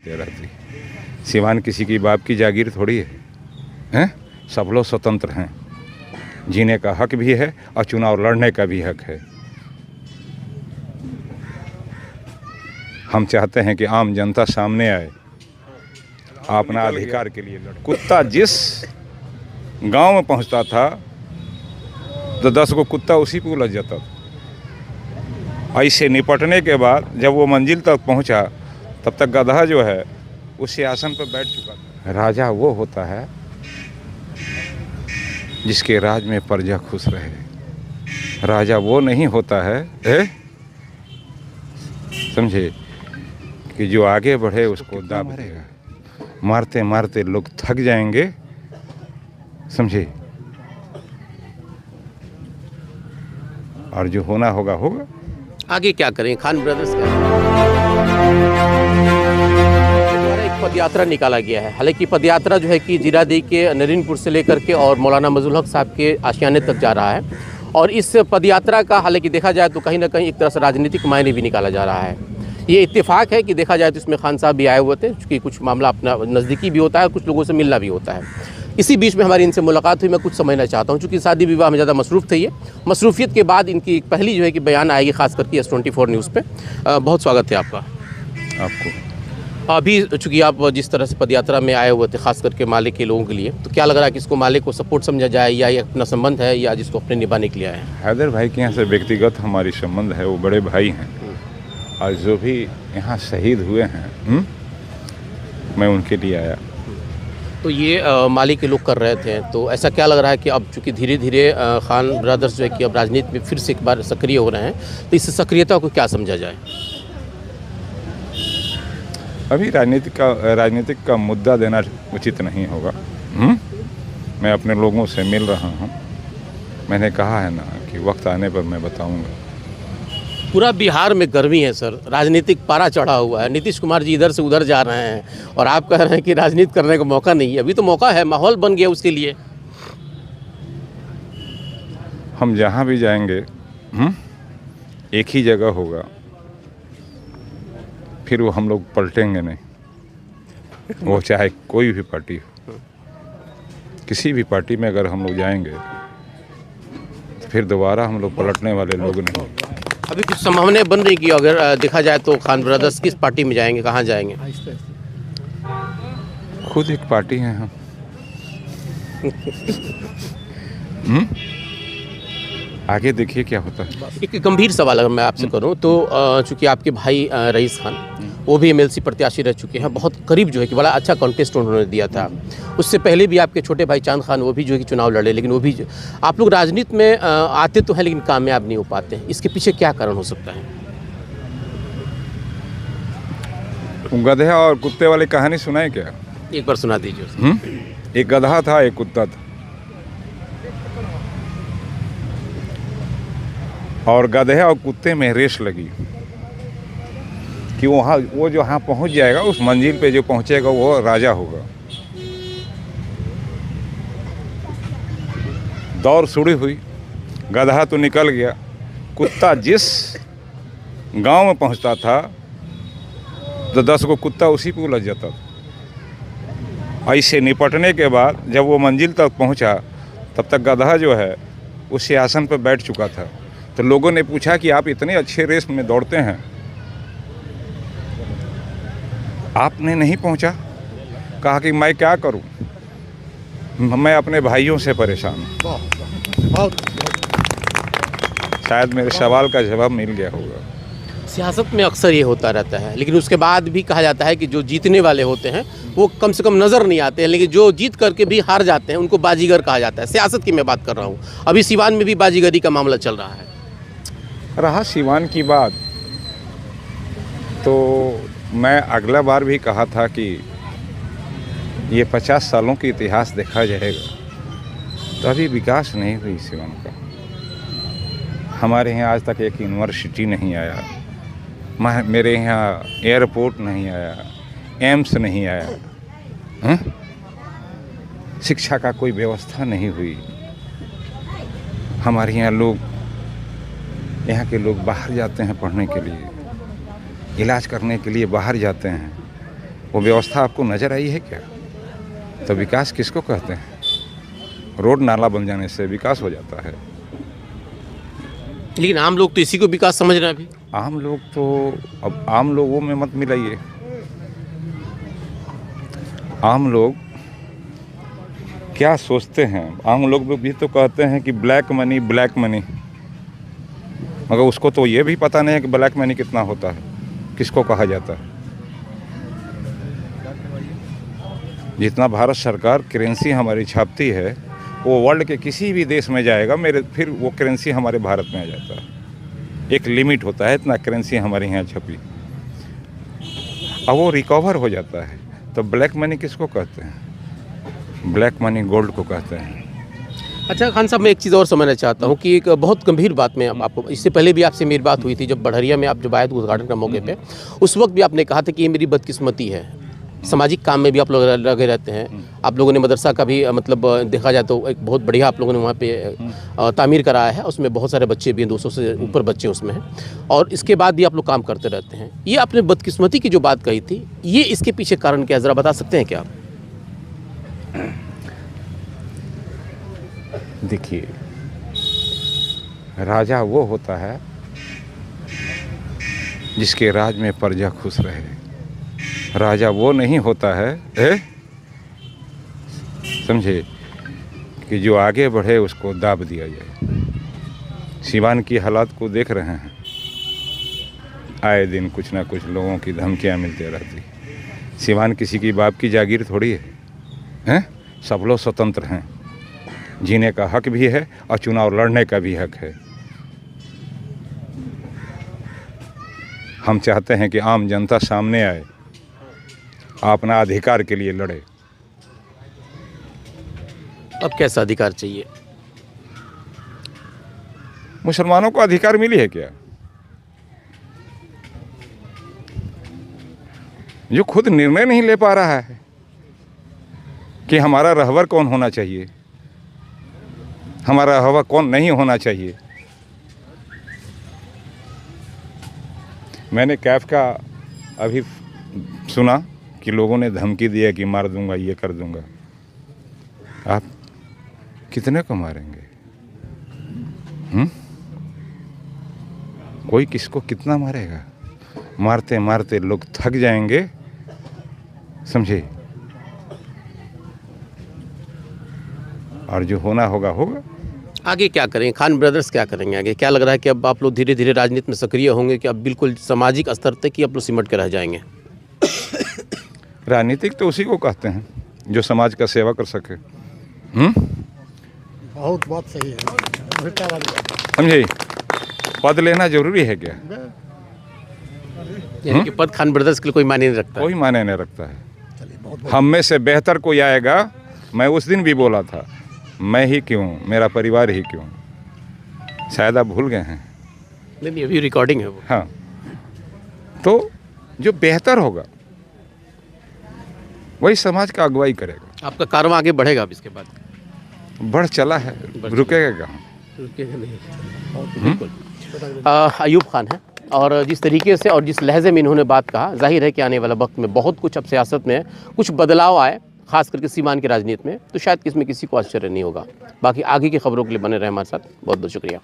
रहती। सिवान किसी की बाप की जागीर थोड़ी है, हैं? सब लोग स्वतंत्र हैं, जीने का हक भी है और चुनाव लड़ने का भी हक है। हम चाहते हैं कि आम जनता सामने आए, अपना अधिकार के लिए लड़े। कुत्ता जिस गांव में पहुंचता था तो 10 को कुत्ता उसी पे उलझ जाता था। ऐसे निपटने के बाद जब वो मंजिल तक पहुंचा तब तक गधा जो है उस सिंहासन पर बैठ चुका था। राजा वो होता है जिसके राज में प्रजा खुश रहे। राजा वो नहीं होता है, समझे, कि जो आगे बढ़े उसको दाब देगा। मारते मारते लोग थक जाएंगे, समझे, और जो होना होगा होगा। आगे क्या करें? खान ब्रदर्स का एक पदयात्रा निकाला गया है। हालांकि पदयात्रा जो है कि जीरादेई के नरीनपुर से लेकर के और मौलाना मजलुल हक साहब के आशियाने तक जा रहा है। और इस पदयात्रा का हालांकि देखा जाए तो कहीं ना कहीं एक तरह से राजनीतिक मायने भी निकाला जा रहा है। ये इत्तेफाक है कि देखा जाए तो इसमें खान साहब भी आए हुए थे, क्योंकि कुछ मामला अपना नज़दीकी भी होता है, कुछ लोगों से मिलना भी होता है। इसी बीच में हमारी इनसे मुलाकात हुई। मैं कुछ समझना चाहता हूँ, चूँकि शादी विवाह में ज़्यादा मसरूफ़ थे। ये मसरूफियत के बाद इनकी पहली जो है कि बयान आएगी, खास करके S24 न्यूज़ पे। बहुत स्वागत है आपका। आपको अभी चूँकि आप जिस तरह से पदयात्रा में आए हुए थे, खास करके माले के लोगों के लिए, तो क्या लग रहा है कि इसको माले को सपोर्ट समझा जाए, या ये अपना संबंध है, या जिसको अपने निभाने के लिए आए हैं? हैदर भाई के यहाँ से व्यक्तिगत हमारी संबंध है, वो बड़े भाई हैं, और जो भी यहाँ शहीद हुए हैं मैं उनके लिए आया। तो ये माली के लोग कर रहे थे, तो ऐसा क्या लग रहा है कि अब चूँकि धीरे धीरे खान ब्रदर्स जो है कि अब राजनीति में फिर से एक बार सक्रिय हो रहे हैं, तो इस सक्रियता को क्या समझा जाए? अभी राजनीतिक का मुद्दा देना उचित नहीं होगा। मैं अपने लोगों से मिल रहा हूँ। मैंने कहा है ना कि वक्त आने पर मैं बताऊँगा। पूरा बिहार में गर्मी है सर, राजनीतिक पारा चढ़ा हुआ है। नीतीश कुमार जी इधर से उधर जा रहे हैं और आप कह रहे हैं कि राजनीति करने का मौका नहीं है। अभी तो मौका है, माहौल बन गया उसके लिए। हम जहाँ भी जाएंगे एक ही जगह होगा, फिर वो हम लोग पलटेंगे नहीं। वो चाहे कोई भी पार्टी हो, किसी भी पार्टी में अगर हम लोग जाएंगे तो फिर दोबारा हम लोग पलटने वाले लोग नहीं। अभी कुछ संभावनाएं बन रही कि अगर देखा जाए तो खान ब्रदर्स किस पार्टी में जाएंगे, कहाँ जाएंगे? खुद एक पार्टी हैं हम। आगे देखिए क्या होता है। एक गंभीर सवाल अगर मैं आपसे करूं तो चूंकि आपके भाई रईस खान वो भी MLC प्रत्याशी रह चुके हैं, बहुत करीब जो है कि बड़ा अच्छा कॉन्टेस्ट उन्होंने दिया था। उससे पहले भी आपके छोटे भाई चांद खान वो भी जो है कि चुनाव लड़े, लेकिन वो भी आप लोग राजनीति में आते तो हैं लेकिन कामयाब नहीं हो पाते हैं। इसके पीछे क्या कारण हो सकता है? गधे और कुत्ते वाली कहानी सुनाए क्या? एक बार सुना दीजिए। एक गधा था, एक कुत्ता था, और गधे और कुत्ते में रेस लगी कि वो जहाँ पहुँच जाएगा, उस मंजिल पे जो पहुँचेगा वो राजा होगा। दौड़ शुरू हुई, गधा तो निकल गया, कुत्ता जिस गांव में पहुँचता था तो 10 को कुत्ता उसी पे उलझ जाता था। ऐसे निपटने के बाद जब वो मंजिल तक पहुँचा तब तक गधा जो है उस सिंहासन पर बैठ चुका था। तो लोगों ने पूछा कि आप इतने अच्छे रेस में दौड़ते हैं, आपने नहीं पहुंचा? कहा कि मैं क्या करूं, मैं अपने भाइयों से परेशान हूं। शायद मेरे सवाल का जवाब मिल गया होगा। सियासत में अक्सर ये होता रहता है, लेकिन उसके बाद भी कहा जाता है कि जो जीतने वाले होते हैं वो कम से कम नज़र नहीं आते हैं, लेकिन जो जीत करके भी हार जाते हैं उनको बाजीगर कहा जाता है। सियासत की मैं बात कर रहा हूँ। अभी सिवान में भी बाजीगरी का मामला चल रहा है। रहा सिवान की बात, तो मैं अगला बार भी कहा था कि ये 50 सालों की इतिहास देखा जाएगा तो अभी विकास नहीं हुई सिवान का। हमारे यहाँ आज तक एक यूनिवर्सिटी नहीं आया, मेरे यहाँ एयरपोर्ट नहीं आया, एम्स नहीं आया, शिक्षा का कोई व्यवस्था नहीं हुई। हमारे यहाँ के लोग बाहर जाते हैं पढ़ने के लिए, इलाज करने के लिए बाहर जाते हैं, वो व्यवस्था आपको नज़र आई है क्या? तो विकास किसको कहते हैं? रोड नाला बन जाने से विकास हो जाता है। लेकिन आम लोग तो इसी को विकास समझ रहे हैं अभी। आम लोग तो अब आम लोगों में मत मिलाइए। आम लोग क्या सोचते हैं? आम लोग भी तो कहते हैं कि ब्लैक मनी ब्लैक मनी, मगर उसको तो ये भी पता नहीं है कि ब्लैक मनी कितना होता है, किसको कहा जाता है। जितना भारत सरकार करेंसी हमारी छापती है वो वर्ल्ड के किसी भी देश में जाएगा, फिर वो करेंसी हमारे भारत में आ जाता है। एक लिमिट होता है, इतना करेंसी हमारे यहाँ छपी, अब वो रिकवर हो जाता है। तो ब्लैक मनी किसको कहते हैं? ब्लैक मनी गोल्ड को कहते हैं। अच्छा खान साहब, मैं एक चीज़ और समझना चाहता हूँ कि एक बहुत गंभीर बात में आपको, इससे पहले भी आपसे मेरी बात हुई थी जब बढ़िया में आप जब आए थे उद्घाटन का मौके पे, उस वक्त भी आपने कहा था कि ये मेरी बदकिस्मती है। सामाजिक काम में भी आप लोग लगे रहते हैं। आप लोगों ने मदरसा का भी मतलब देखा जाए तो एक बहुत बढ़िया आप लोगों ने वहाँ पे तामीर कराया है, उसमें बहुत सारे बच्चे भी हैं, 200 से ऊपर बच्चे उसमें हैं, और इसके बाद भी आप लोग काम करते रहते हैं। ये आपने बदकिस्मती की जो बात कही थी, ये इसके पीछे कारण क्या, ज़रा बता सकते हैं क्या आप? देखिए, राजा वो होता है जिसके राज में प्रजा खुश रहे। राजा वो नहीं होता है समझे, कि जो आगे बढ़े उसको दाब दिया जाए। सिवान की हालात को देख रहे हैं, आए दिन कुछ ना कुछ लोगों की धमकियां मिलती रहती। सिवान किसी की बाप की जागीर थोड़ी है, हैं? सब लोग स्वतंत्र हैं, जीने का हक भी है और चुनाव लड़ने का भी हक है। हम चाहते हैं कि आम जनता सामने आए, अपना अधिकार के लिए लड़े। अब कैसा अधिकार चाहिए? मुसलमानों को अधिकार मिली है क्या? जो खुद निर्णय नहीं ले पा रहा है कि हमारा रहबर कौन होना चाहिए, हमारा रहबर कौन नहीं होना चाहिए। मैंने कैफ का अभी सुना कि लोगों ने धमकी दिया कि मार दूंगा, ये कर दूंगा। आप कितने को मारेंगे? कोई किसको कितना मारेगा? मारते मारते लोग थक जाएंगे, समझे, और जो होना होगा होगा। आगे क्या करेंगे? खान ब्रदर्स क्या करेंगे आगे? क्या लग रहा है कि अब आप लोग धीरे धीरे राजनीति में सक्रिय होंगे कि अब बिल्कुल सामाजिक स्तर तक ही आप लोग सिमट के रह जाएंगे? राजनीतिक तो उसी को कहते हैं जो समाज का सेवा कर सके। बहुत बात सही है, समझे। पद लेना जरूरी है क्या? यानी कि पद खान ब्रदर्स के लिए कोई मायने नहीं रखता? कोई मायने नहीं रखता है। हम में से बेहतर कोई आएगा, मैं उस दिन भी बोला था, मैं ही क्यों, मेरा परिवार ही क्यों। शायद आप भूल गए हैं। नहीं, अभी रिकॉर्डिंग है वो। हाँ, तो जो बेहतर होगा वही समाज का अगुवाई करेगा। आपका कारवां आगे बढ़ेगा अब इसके बाद? बढ़ चला है, रुकेगा कहाँ? रुकेगा नहीं। बिल्कुल। अयूब खान है, और जिस तरीके से और जिस लहजे में इन्होंने बात कहा, जाहिर है कि आने वाला वक्त में बहुत कुछ अब सियासत में कुछ बदलाव आए, खास करके सीमान की राजनीति में, तो शायद इसमें किसी को आश्चर्य नहीं होगा। बाकी आगे की खबरों के लिए बने रहे हमारे साथ। बहुत बहुत शुक्रिया।